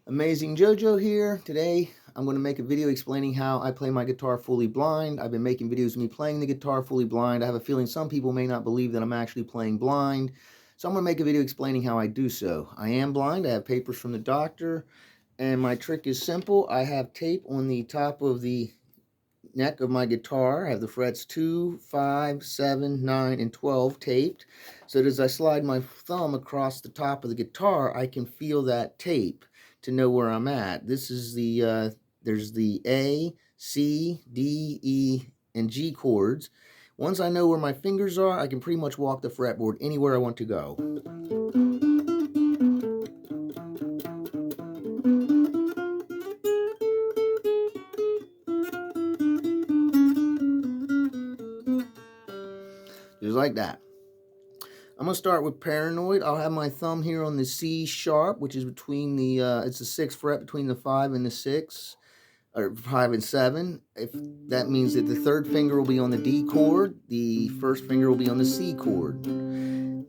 Amazing Jojo here. Today I'm going to make a video explaining how I play my guitar fully blind. I've been making videos of me playing the guitar fully blind. I have a feeling some people may not believe that I'm actually playing blind. So I'm going to make a video explaining how I do so. I am blind. I have papers from the doctor. And my trick is simple. I have tape on the top of the neck of my guitar. I have the frets 2, 5, 7, 9, and 12 taped. So that as I slide my thumb across the top of the guitar, I can feel that tape to know where I'm at. This is there's the A, C, D, E, and G chords. Once I know where my fingers are, I can pretty much walk the fretboard anywhere I want to go. Just like that. I'm going to start with Paranoid. I'll have my thumb here on the C sharp, which is between the, it's the 6th fret between the 5 and the 6, or 5 and 7. If that means that the 3rd finger will be on the D chord, the 1st finger will be on the C chord.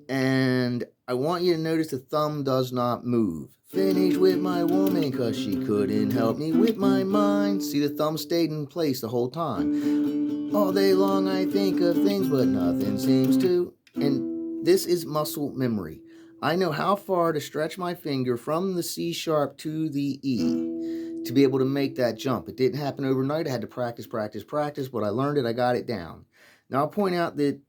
And I want you to notice the thumb does not move. Finished with my woman cause she couldn't help me with my mind. See, the thumb stayed in place the whole time. All day long I think of things but nothing seems to. And this is muscle memory. I know how far to stretch my finger from the C sharp to the E to be able to make that jump. It didn't happen overnight. I had to practice, but I learned it. I got it down. Now I'll point out that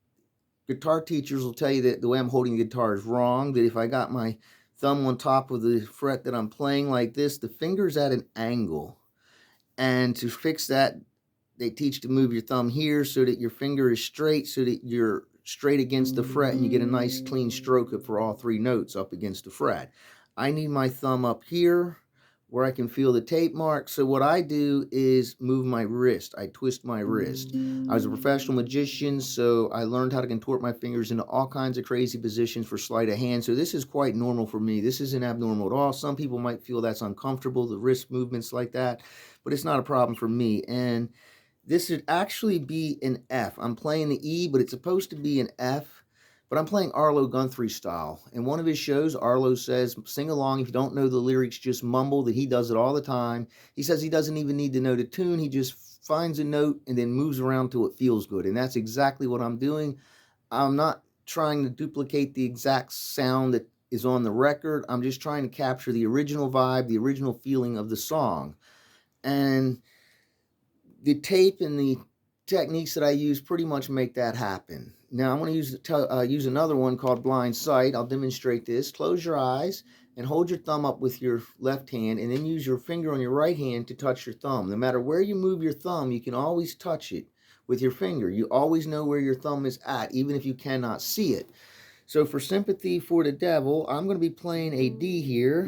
guitar teachers will tell you that the way I'm holding the guitar is wrong, that if I got my thumb on top of the fret that I'm playing like this, the finger's at an angle. And to fix that, they teach to move your thumb here so that your finger is straight, so that you're straight against the fret and you get a nice clean stroke for all 3 notes up against the fret. I need my thumb up here where I can feel the tape mark. So what I do is move my wrist. I twist my wrist. I was a professional magician, so I learned how to contort my fingers into all kinds of crazy positions for sleight of hand. So this is quite normal for me. This isn't abnormal at all. Some people might feel that's uncomfortable, the wrist movements like that, but it's not a problem for me. And this should actually be an F. I'm playing the E, but it's supposed to be an F. But I'm playing Arlo Guthrie style. In one of his shows, Arlo says, sing along. If you don't know the lyrics, just mumble, that he does it all the time. He says he doesn't even need to know the tune. He just finds a note and then moves around till it feels good. And that's exactly what I'm doing. I'm not trying to duplicate the exact sound that is on the record. I'm just trying to capture the original vibe, the original feeling of the song. And the tape and the techniques that I use pretty much make that happen. Now I'm going to use another one called blind sight. I'll demonstrate this. Close your eyes and hold your thumb up with your left hand, and then use your finger on your right hand to touch your thumb. No matter where you move your thumb, you can always touch it with your finger. You always know where your thumb is at, even if you cannot see it. So for Sympathy for the Devil, I'm going to be playing a D here.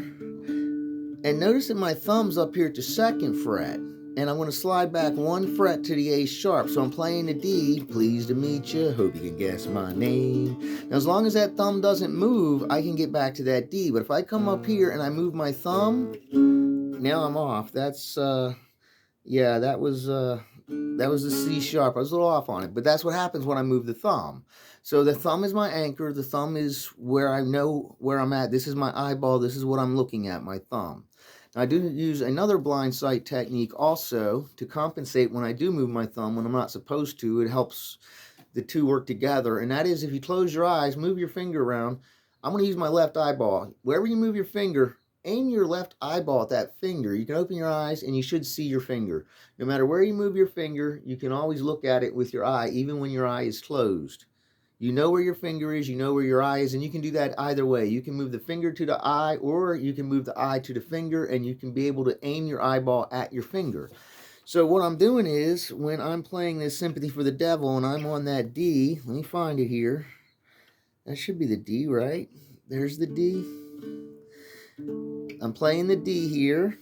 And notice that my thumb's up here at the 2nd fret. And I'm going to slide back 1 fret to the A sharp. So I'm playing the D. Pleased to meet you. Hope you can guess my name. Now, as long as that thumb doesn't move, I can get back to that D. But if I come up here and I move my thumb, now I'm off. That's, yeah, that was the C sharp. I was a little off on it. But that's what happens when I move the thumb. So the thumb is my anchor. The thumb is where I know where I'm at. This is my eyeball. This is what I'm looking at, my thumb. I do use another blind sight technique also to compensate when I do move my thumb when I'm not supposed to. It helps the two work together, and that is if you close your eyes, move your finger around. I'm going to use my left eyeball. Wherever you move your finger, aim your left eyeball at that finger. You can open your eyes and you should see your finger. No matter where you move your finger, you can always look at it with your eye, even when your eye is closed. You know where your finger is, you know where your eye is, and you can do that either way. You can move the finger to the eye, or you can move the eye to the finger, and you can be able to aim your eyeball at your finger. So what I'm doing is, when I'm playing this Sympathy for the Devil, and I'm on that D, let me find it here. That should be the D, right? There's the D. I'm playing the D here.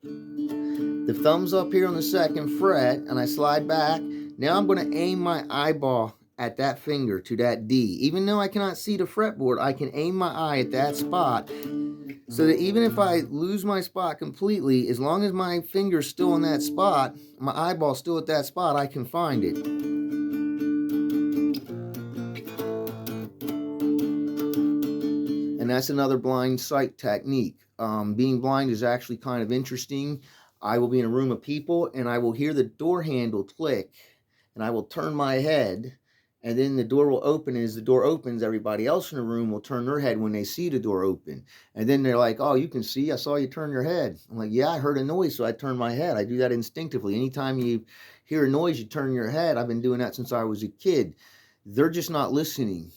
The thumb's up here on the 2nd fret, and I slide back. Now I'm going to aim my eyeball at that finger to that D. Even though I cannot see the fretboard, I can aim my eye at that spot, so that even if I lose my spot completely, as long as my finger's still in that spot, my eyeball's still at that spot, I can find it. And And that's another blind sight technique. Being blind is actually kind of interesting. I will be in a room of people and I will hear the door handle click and I will turn my head and then the door will open. And as the door opens, everybody else in the room will turn their head when they see the door open. And then they're like, oh, you can see, I saw you turn your head. I'm like, yeah, I heard a noise, so I turned my head. I do that instinctively. Anytime you hear a noise, you turn your head. I've been doing that since I was a kid. They're just not listening.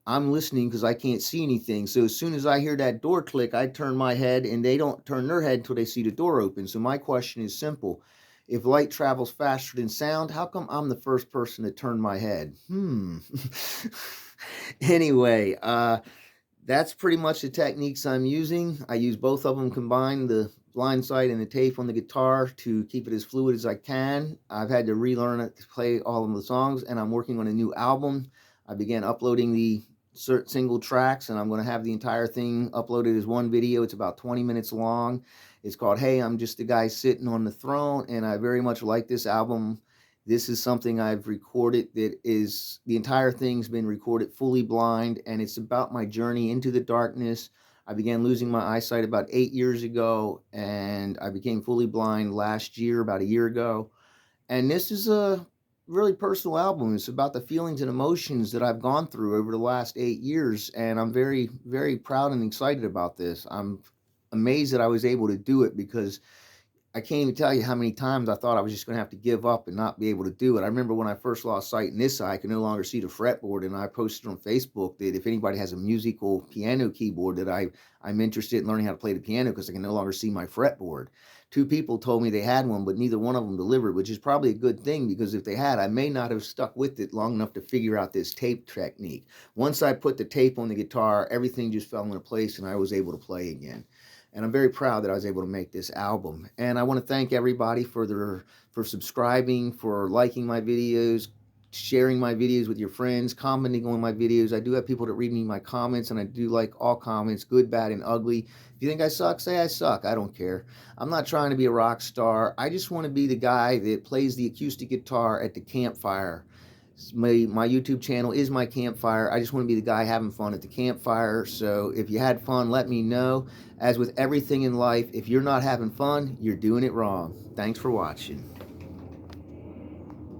I'm listening because I can't see anything. So as soon as I hear that door click, I turn my head and they don't turn their head until they see the door open. So my question is simple. If light travels faster than sound, how come I'm the first person to turn my head? Anyway, that's pretty much the techniques I'm using. I use both of them combined, the blind sight and the tape on the guitar, to keep it as fluid as I can. I've had to relearn it to play all of the songs, and I'm working on a new album. I began uploading the single tracks, and I'm going to have the entire thing uploaded as one video. It's about 20 minutes long. It's called Hey, I'm Just a Guy Sitting on the Throne, and I very much like this album. This is something I've recorded that is, the entire thing's been recorded fully blind, and it's about my journey into the darkness. I began losing my eyesight about 8 years ago, and I became fully blind last year, about a year ago. And this is a really personal album. It's about the feelings and emotions that I've gone through over the last 8 years, and I'm very, very proud and excited about this. I'm amazed that I was able to do it because I can't even tell you how many times I thought I was just going to have to give up and not be able to do it. I remember when I first lost sight in this eye, I could no longer see the fretboard, and I posted on Facebook that if anybody has a musical piano keyboard, that I'm interested in learning how to play the piano because I can no longer see my fretboard. 2 people told me they had one, but neither one of them delivered, which is probably a good thing because if they had, I may not have stuck with it long enough to figure out this tape technique. Once I put the tape on the guitar, everything just fell into place and I was able to play again. And I'm very proud that I was able to make this album. And I want to thank everybody for subscribing, for liking my videos, sharing my videos with your friends, commenting on my videos. I do have people that read me my comments, and I do like all comments, good, bad, and ugly. If you think I suck, say I suck. I don't care. I'm not trying to be a rock star. I just want to be the guy that plays the acoustic guitar at the campfire. My YouTube channel is my campfire. I just want to be the guy having fun at the campfire. So if you had fun, let me know. As with everything in life, if you're not having fun, you're doing it wrong. Thanks for watching.